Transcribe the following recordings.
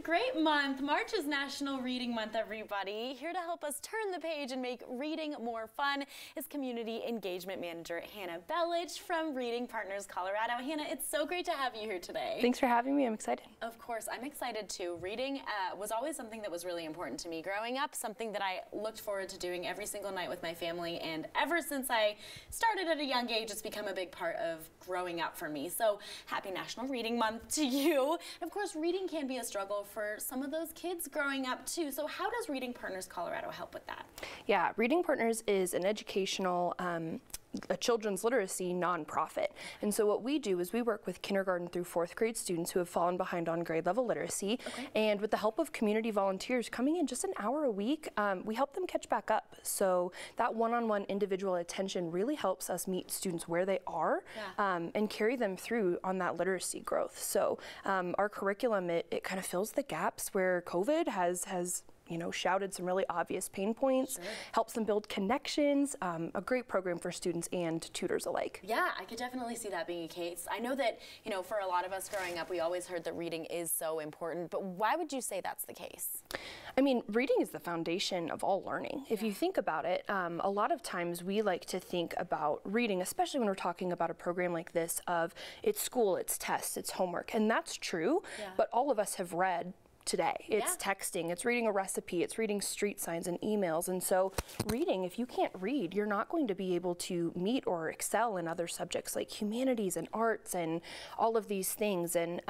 Great month. March is National Reading Month, everybody. Here to help us turn the page and make reading more fun is Community Engagement Manager Hannah Bellich from Reading Partners Colorado. Hannah, it's so great to have you here today. Thanks for having me. I'm excited. Of course, I'm excited too. Reading was always something that was really important to me growing up, something that I looked forward to doing every single night with my family, and ever since I started at a young age, it's become a big part of growing up for me. So happy National Reading Month to you. Of course, reading can be a struggle for some of those kids growing up too. So how does Reading Partners Colorado help with that? Yeah, Reading Partners is an educational a children's literacy nonprofit. And so what we do is we work with kindergarten through 4th grade students who have fallen behind on grade level literacy. Okay. And with the help of community volunteers coming in just an hour a week, we help them catch back up. So that one-on-one individual attention really helps us meet students where they are, and carry them through on that literacy growth. So our curriculum, it kind of fills the gaps where COVID has shouted some really obvious pain points, helps them build connections, a great program for students and tutors alike. Yeah, I could definitely see that being a case. I know that, for a lot of us growing up, we always heard that reading is so important, but why would you say that's the case? I mean, reading is the foundation of all learning. If you think about it, a lot of times we like to think about reading, especially when we're talking about a program like this, of it's school, it's tests, it's homework, and that's true, but all of us have read today. It's texting, it's reading a recipe, it's reading street signs and emails. And so reading, if you can't read, you're not going to be able to meet or excel in other subjects like humanities and arts and all of these things. And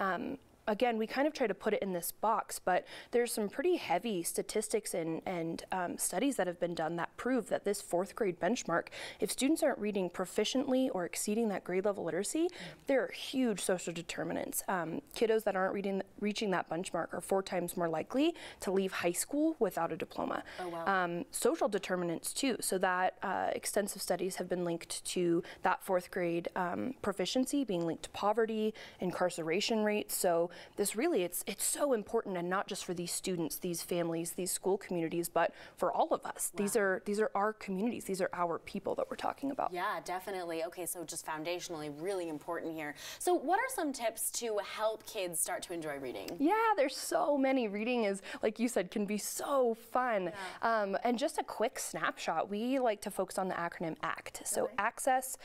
again, we kind of try to put it in this box, but there's some pretty heavy statistics and studies that have been done that prove that this 4th grade benchmark, if students aren't reading proficiently or exceeding that grade level literacy, there are huge social determinants. Kiddos that aren't reaching that benchmark are 4 times more likely to leave high school without a diploma. Oh, wow. Social determinants too, so that extensive studies have been linked to that 4th grade proficiency being linked to poverty, incarceration rates. So this really, it's so important, and not just for these students, these families, these school communities, but for all of us. Wow. These are our communities. These are our people that we're talking about. Yeah, definitely. Okay, so just foundationally really important here. So what are some tips to help kids start to enjoy reading? Yeah, there's so many. Reading is, like you said, can be so fun. Yeah. And just a quick snapshot, we like to focus on the acronym ACT. So access,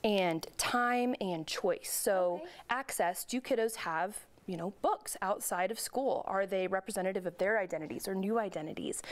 and time and choice. So access, do kiddos have books outside of school? Are they representative of their identities or new identities?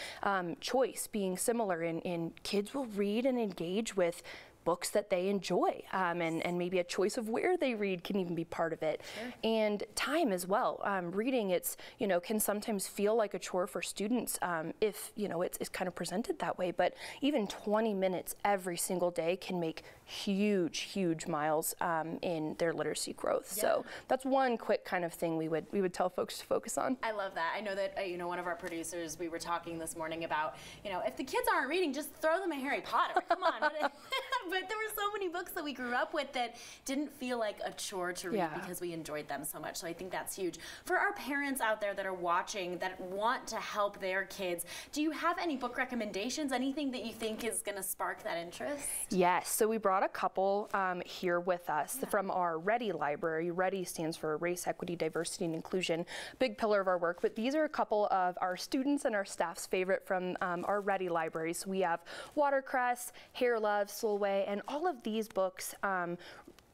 Choice, being similar in kids will read and engage with books that they enjoy, and maybe a choice of where they read can even be part of it. Sure. And time as well. Reading, it's can sometimes feel like a chore for students if it's kind of presented that way, but even 20 minutes every single day can make huge miles in their literacy growth. Yeah. So that's one quick kind of thing we would tell folks to focus on. I love that. I know that one of our producers, we were talking this morning about if the kids aren't reading, just throw them a Harry Potter. Come on. But there were so many books that we grew up with that didn't feel like a chore to read because we enjoyed them so much. So I think that's huge. For our parents out there that are watching that want to help their kids, do you have any book recommendations? Anything that you think is going to spark that interest? Yes. So we brought a couple here with us from our READY library. READY stands for Race, Equity, Diversity, and Inclusion, big pillar of our work. But these are a couple of our students and our staff's favorite from our READY library. So we have Watercress, Hair Love, Solway, and all of these books,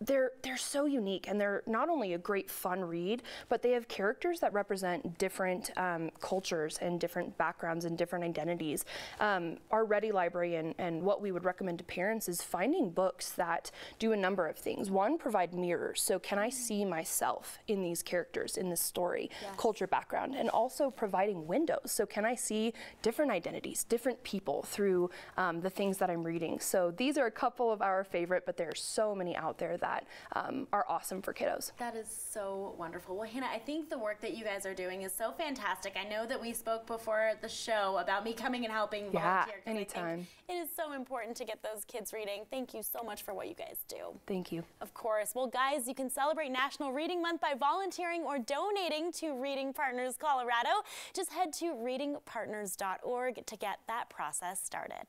they're so unique, and they're not only a great fun read, but they have characters that represent different cultures and different backgrounds and different identities. Our READY library and what we would recommend to parents is finding books that do a number of things. One, provide mirrors. So can I see myself in these characters, in this story, culture, background, and also providing windows. So can I see different identities, different people through the things that I'm reading. So these are a couple of our favorite, but there are so many out there that are awesome for kiddos. That is so wonderful. Well, Hannah, I think the work that you guys are doing is so fantastic. I know that we spoke before the show about me coming and helping volunteer. Anytime. It is so important to get those kids reading. Thank you so much for what you guys do. Thank you. Of course. Well, guys, you can celebrate National Reading Month by volunteering or donating to Reading Partners Colorado. Just head to readingpartners.org to get that process started.